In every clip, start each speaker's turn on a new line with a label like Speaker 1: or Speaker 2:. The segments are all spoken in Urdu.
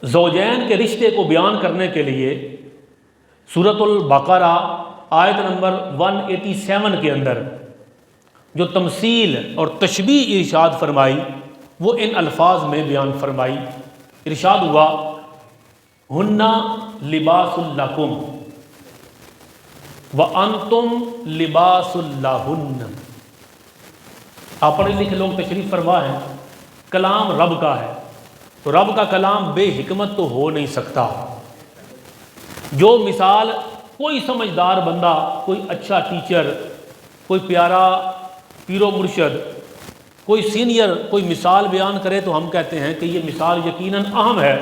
Speaker 1: زوجین کے رشتے کو بیان کرنے کے لیے سورۃ البقرہ آیت نمبر 187 کے اندر جو تمثیل اور تشبیہ ارشاد فرمائی وہ ان الفاظ میں بیان فرمائی۔ ارشاد ہوا ہن لباس لکم وانتم لباس لہن۔ آپ پڑھے لکھے لوگ تشریف فرما ہیں، کلام رب کا ہے تو رب کا کلام بے حکمت تو ہو نہیں سکتا۔ جو مثال کوئی سمجھدار بندہ، کوئی اچھا ٹیچر، کوئی پیارا پیر و مرشد، کوئی سینئر کوئی مثال بیان کرے تو ہم کہتے ہیں کہ یہ مثال یقیناً اہم ہے،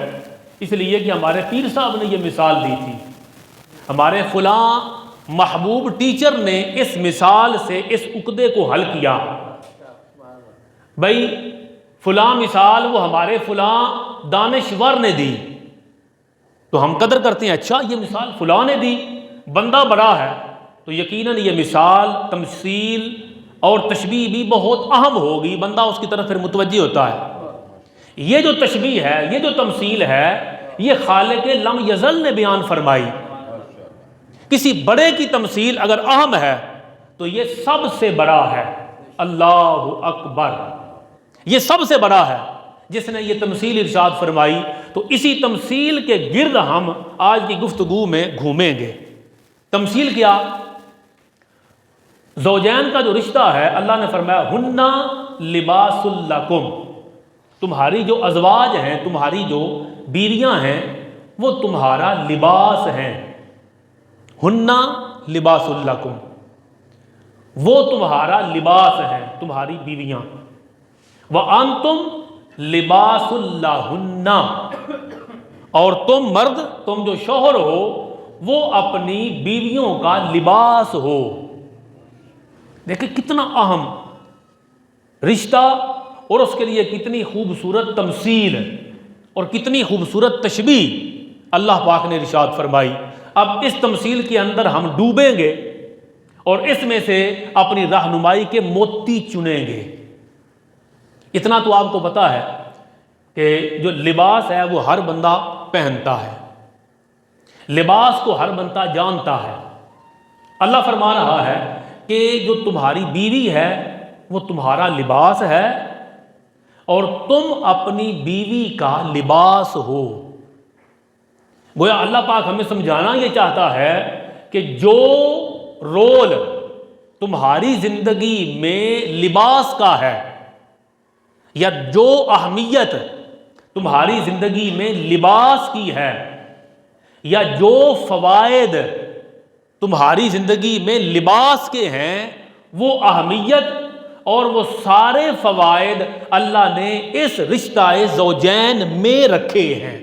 Speaker 1: اس لیے کہ ہمارے پیر صاحب نے یہ مثال دی تھی، ہمارے فلاں محبوب ٹیچر نے اس مثال سے اس عقدے کو حل کیا۔ بھائی فلاں مثال وہ ہمارے فلاں دانشور نے دی تو ہم قدر کرتے ہیں، اچھا یہ مثال فلاں نے دی، بندہ بڑا ہے تو یقیناً یہ مثال تمثیل اور تشبیہ بھی بہت اہم ہوگی، بندہ اس کی طرف پھر متوجہ ہوتا ہے۔ یہ جو تشبیہ ہے، یہ جو تمثیل ہے، یہ خالق لم یزل نے بیان فرمائی۔ کسی بڑے کی تمثیل اگر اہم ہے تو یہ سب سے بڑا ہے، اللہ اکبر، یہ سب سے بڑا ہے جس نے یہ تمثیل ارشاد فرمائی۔ تو اسی تمثیل کے گرد ہم آج کی گفتگو میں گھومیں گے۔ تمثیل کیا؟ زوجین کا جو رشتہ ہے، اللہ نے فرمایا ہن لباس لکم، تمہاری جو ازواج ہیں، تمہاری جو بیویاں ہیں وہ تمہارا لباس ہیں۔ ہن لباس لکم، وہ تمہارا لباس ہیں، تمہاری بیویاں۔ وانتم لباس لہن، اور تم مرد، تم جو شوہر ہو وہ اپنی بیویوں کا لباس ہو۔ دیکھیں کتنا اہم رشتہ، اور اس کے لیے کتنی خوبصورت تمثیل اور کتنی خوبصورت تشبیہ اللہ پاک نے ارشاد فرمائی۔ اب اس تمثیل کے اندر ہم ڈوبیں گے اور اس میں سے اپنی رہنمائی کے موتی چنیں گے۔ اتنا تو آپ کو پتا ہے کہ جو لباس ہے وہ ہر بندہ پہنتا ہے، لباس کو ہر بندہ جانتا ہے۔ اللہ فرما رہا ہے کہ جو تمہاری بیوی ہے وہ تمہارا لباس ہے اور تم اپنی بیوی کا لباس ہو۔ گویا اللہ پاک ہمیں سمجھانا یہ چاہتا ہے کہ جو رول تمہاری زندگی میں لباس کا ہے، یا جو اہمیت تمہاری زندگی میں لباس کی ہے، یا جو فوائد تمہاری زندگی میں لباس کے ہیں، وہ اہمیت اور وہ سارے فوائد اللہ نے اس رشتہ زوجین میں رکھے ہیں۔